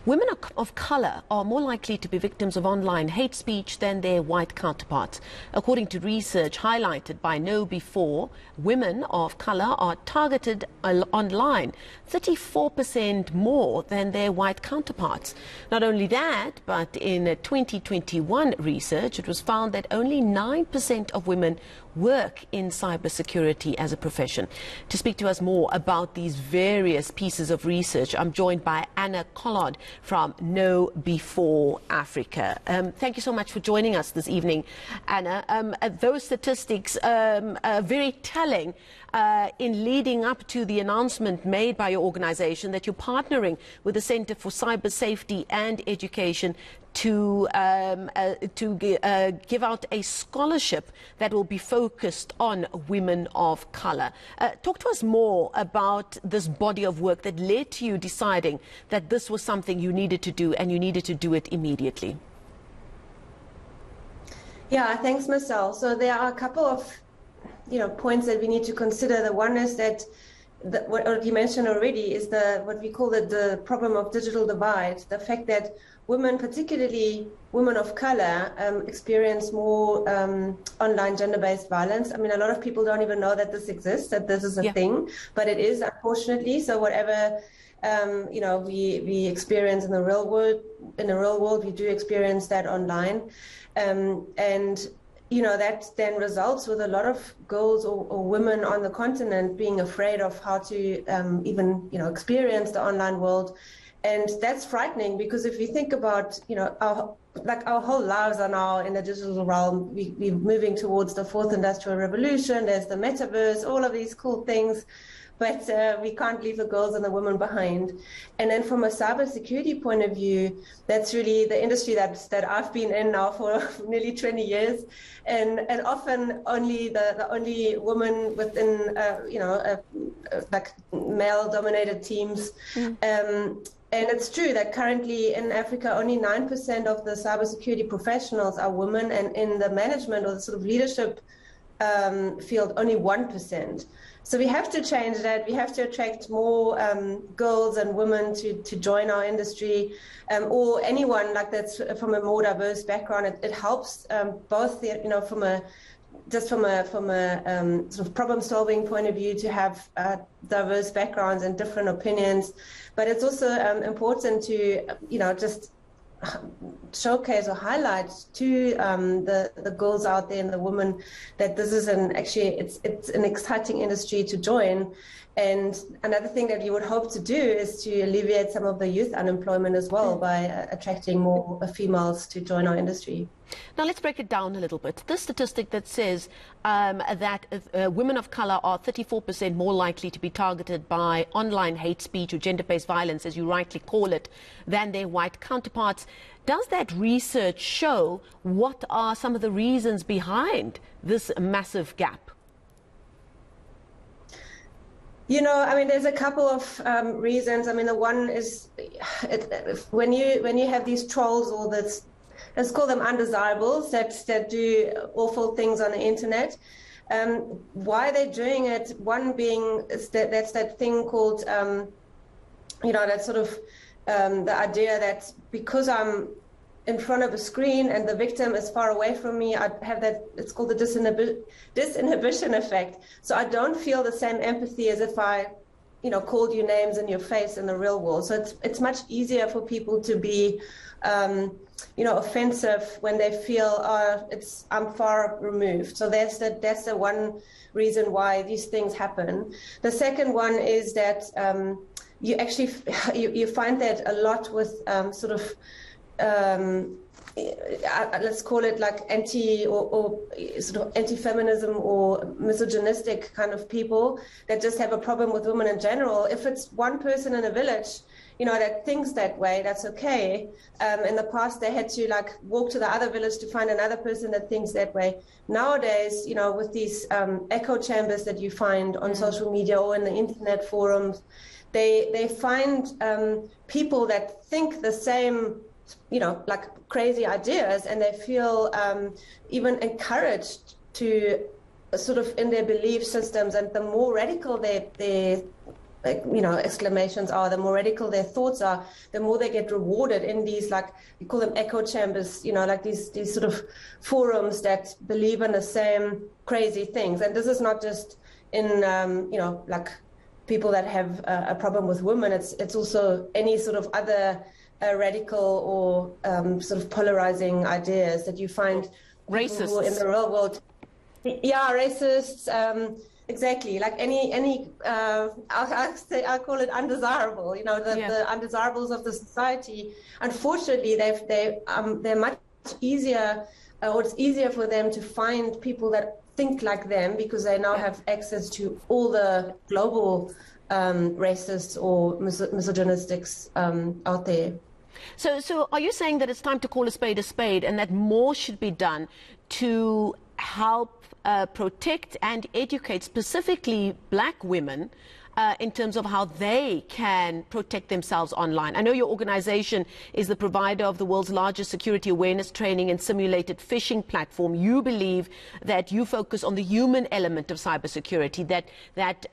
Women of color are more likely to be victims of online hate speech than their white counterparts. According to research highlighted by KnowBe4, women of color are targeted online 34% more than their white counterparts. Not only that, but in a 2021 research, it was found that only 9% of women work in cybersecurity as a profession. To speak to us more about these various pieces of research, I'm joined by Anna Collard from KnowBe4 Africa. Thank you so much for joining us this evening, Anna. Those statistics are very telling in leading up to the announcement made by your organization that you're partnering with the Center for Cyber Safety and Education to give out a scholarship that will be focused on women of color. Talk to us more about this body of work that led to you deciding that this was something you needed to do and you needed to do it immediately. Yeah, thanks, Marcel. So there are a couple of points that we need to consider. The one is that what you mentioned already is what we call the problem of digital divide. The fact that women, particularly women of color, experience more online gender-based violence. I mean, a lot of people don't even know that this exists, that this is a thing, but it is, unfortunately. So whatever we experience in the real world, we do experience that online, and that then results with a lot of girls or women on the continent being afraid of how to even experience the online world. And that's frightening, because if you think about, our whole lives are now in the digital realm. We're moving towards the fourth industrial revolution. There's the metaverse, all of these cool things, but we can't leave the girls and the women behind. And then from a cybersecurity point of view, that's really the industry that I've been in now for nearly 20 years. And often the only woman within, like male-dominated teams. And it's true that currently in Africa, only 9% of the cybersecurity professionals are women, and in the management or the sort of leadership field, only 1%. So we have to change that. We have to attract more girls and women to join our industry, or anyone like that's from a more diverse background. It helps both, from a sort of problem-solving point of view, to have diverse backgrounds and different opinions. But it's also important to, just showcase or highlight to the girls out there and the women that this is it's an exciting industry to join. And another thing that you would hope to do is to alleviate some of the youth unemployment as well by attracting more females to join our industry. Now let's break it down a little bit. This statistic that says that women of color are 34% more likely to be targeted by online hate speech or gender-based violence, as you rightly call it, than their white counterparts. Does that research show what are some of the reasons behind this massive gap? There's a couple of reasons. The one is when you have these trolls, or let's call them undesirables, that do awful things on the internet. Why they're doing it? One being is that's that thing called, that sort of the idea that because I'm in front of a screen and the victim is far away from me, I have that, it's called the disinhibition effect. So I don't feel the same empathy as if I, called you names in your face in the real world. So it's much easier for people to be, offensive when they feel, I'm far removed. So that's the one reason why these things happen. The second one is that you actually you find that a lot with let's call it like anti-feminism or misogynistic kind of people that just have a problem with women in general. If it's one person in a village, that thinks that way, that's okay. In the past, they had to walk to the other village to find another person that thinks that way. Nowadays, with these echo chambers that you find on social media or in the internet forums, they find people that think the same, crazy ideas, and they feel even encouraged to sort of in their belief systems. And the more radical their exclamations are, the more radical their thoughts are, the more they get rewarded in these, like, we call them echo chambers, like these sort of forums that believe in the same crazy things. And this is not just in, like people that have a problem with women. It's also any sort of other radical or sort of polarizing ideas that you find racists in the real world. Yeah, racists. Exactly, like any I call it undesirable. The undesirables of the society. Unfortunately, they're much easier, or it's easier for them to find people that think like them, because they now have access to all the global racists or misogynistics out there. So are you saying that it's time to call a spade, and that more should be done to help protect and educate specifically black women in terms of how they can protect themselves online? I know your organization is the provider of the world's largest security awareness training and simulated phishing platform. You believe that you focus on the human element of cybersecurity, that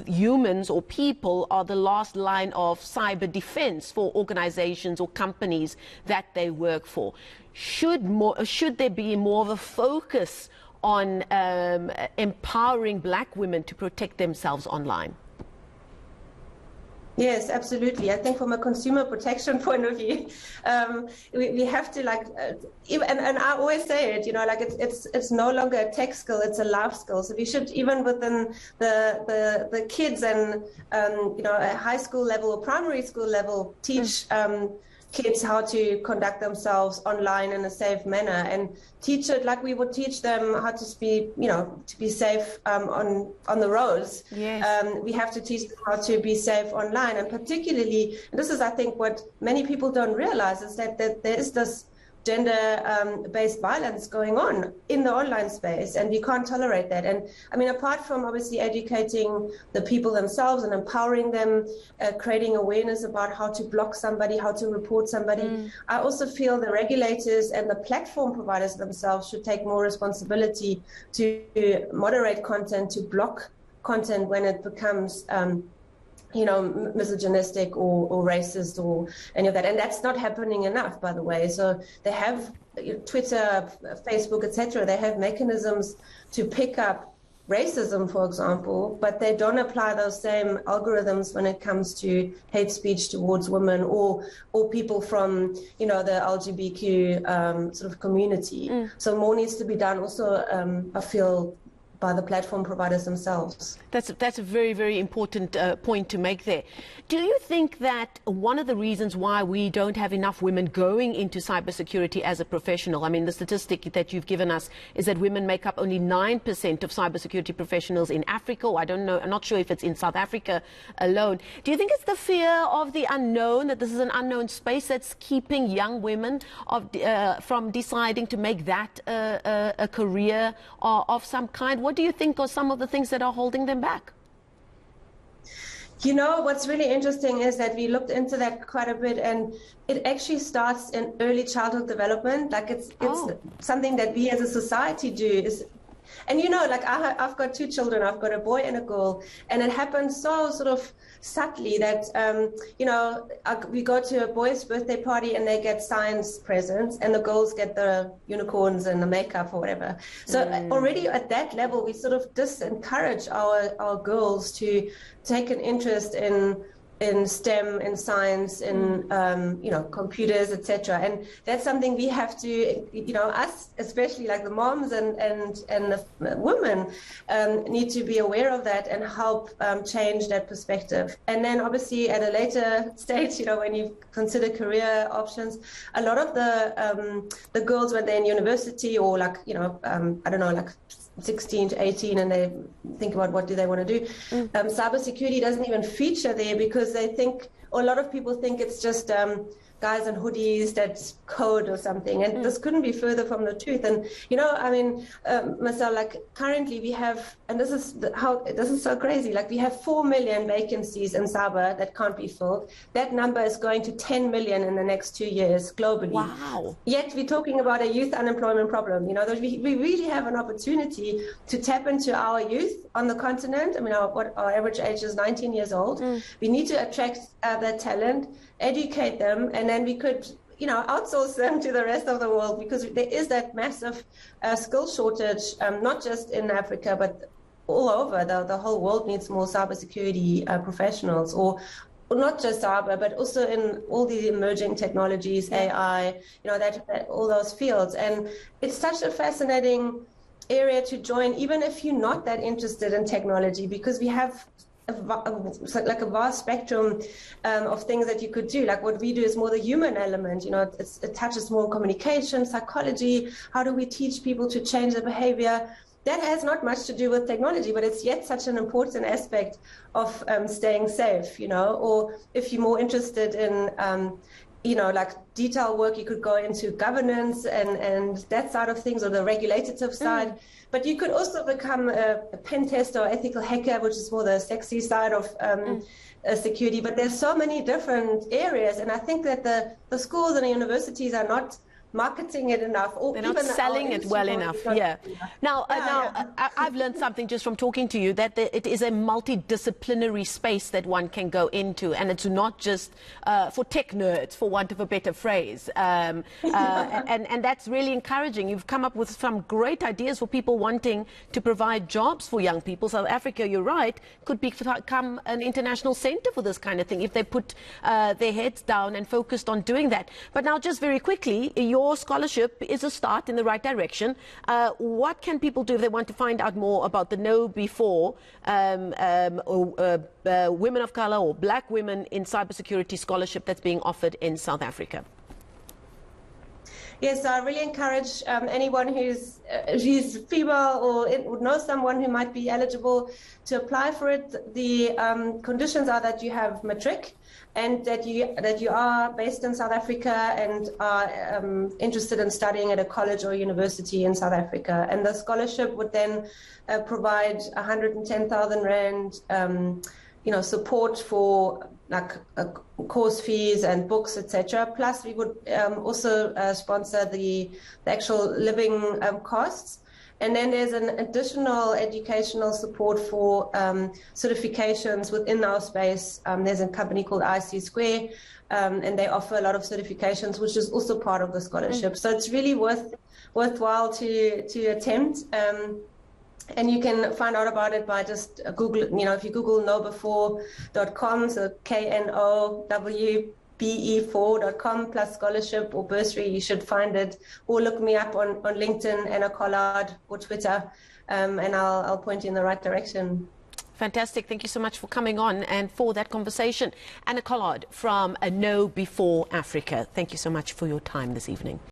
humans or people are the last line of cyber defense for organizations or companies that they work for. Should there be more of a focus on empowering black women to protect themselves online? Yes, absolutely. I think from a consumer protection point of view, we have to, like, and I always say it, like it's no longer a tech skill, it's a life skill. So we should, even within the kids and a high school level or primary school level, teach kids how to conduct themselves online in a safe manner, and teach it like we would teach them how to be safe on the roads. Yes. We have to teach them how to be safe online, and particularly, and this is, I think, what many people don't realize, is that there is this gender-based violence going on in the online space, and we can't tolerate that. And I mean, apart from obviously educating the people themselves and empowering them, creating awareness about how to block somebody, how to report somebody, I also feel the regulators and the platform providers themselves should take more responsibility to moderate content, to block content when it becomes misogynistic or racist or any of that. And that's not happening enough, by the way. So they have Twitter, Facebook, etc. They have mechanisms to pick up racism, for example, but they don't apply those same algorithms when it comes to hate speech towards women or people from, the LGBTQ sort of community. So more needs to be done also, I feel, by the platform providers themselves. That's a very, very important point to make there. Do you think that one of the reasons why we don't have enough women going into cybersecurity as a professional, I mean, the statistic that you've given us is that women make up only 9% of cybersecurity professionals in Africa, or I don't know, I'm not sure if it's in South Africa alone. Do you think it's the fear of the unknown, that this is an unknown space, that's keeping young women from deciding to make that a career of some kind? What do you think are some of the things that are holding them back? What's really interesting is that we looked into that quite a bit, and it actually starts in early childhood development. Like it's something that we as a society do. And I've got two children. I've got a boy and a girl, and it happens so sort of subtly that we go to a boy's birthday party and they get science presents, and the girls get the unicorns and the makeup or whatever. So already at that level, we sort of disencourage our girls to take an interest in STEM, in science, in computers, etc. And that's something we have to, us, especially like the moms and the women, need to be aware of that and help change that perspective. And then obviously at a later stage, when you consider career options, a lot of the girls, when they're in university or 16 to 18, and they think about what do they want to do. Cybersecurity doesn't even feature there, because they think, or a lot of people think, it's just guys in hoodies that code or something. And this couldn't be further from the truth. And, I mean, Marcel, like currently we have, and this is so crazy, like we have 4 million vacancies in cyber that can't be filled. That number is going to 10 million in the next 2 years globally. Wow. Yet we're talking about a youth unemployment problem. We really have an opportunity to tap into our youth on the continent. I mean, our average age is 19 years old. We need to attract that talent, educate them, and then we could, outsource them to the rest of the world, because there is that massive skill shortage, not just in Africa, but all over. The whole world needs more cybersecurity professionals, or not just cyber, but also in all the emerging technologies, AI, all those fields. And it's such a fascinating area to join, even if you're not that interested in technology, because we have a vast spectrum of things that you could do. Like what we do is more the human element. It touches more communication, psychology. How do we teach people to change their behavior? That has not much to do with technology, but it's yet such an important aspect of staying safe. Or if you're more interested in like detail work, you could go into governance and that side of things, or the regulative side. But you could also become a pen tester or ethical hacker, which is more the sexy side of security. But there's so many different areas, and I think that the schools and the universities are not marketing it enough, or they're not selling it well enough. Now, I've learned something just from talking to you, that it is a multidisciplinary space that one can go into, and it's not just for tech nerds, for want of a better phrase. And that's really encouraging. You've come up with some great ideas for people wanting to provide jobs for young people. South Africa, you're right, could become an international center for this kind of thing if they put their heads down and focused on doing that. But now, just very quickly, your scholarship is a start in the right direction. What can people do if they want to find out more about the KnowBe4 Women of Color or Black Women in Cybersecurity Scholarship that's being offered in South Africa? Yes, I really encourage anyone who's female or would know someone who might be eligible to apply for it. The conditions are that you have matric, and that you are based in South Africa and are interested in studying at a college or university in South Africa. And the scholarship would then provide 110,000 Rand support for like course fees and books, etc. Plus, we would also sponsor the actual living costs. And then there's an additional educational support for certifications within our space. There's a company called IC Square, and they offer a lot of certifications, which is also part of the scholarship. So it's really worthwhile to attempt. And you can find out about it by just Google, if you Google KnowBe4.com, so KnowBe4.com plus scholarship or bursary, you should find it. Or look me up on LinkedIn, Anna Collard, or Twitter, and I'll point you in the right direction. Fantastic. Thank you so much for coming on and for that conversation. Anna Collard from KnowBe4 Africa. Thank you so much for your time this evening.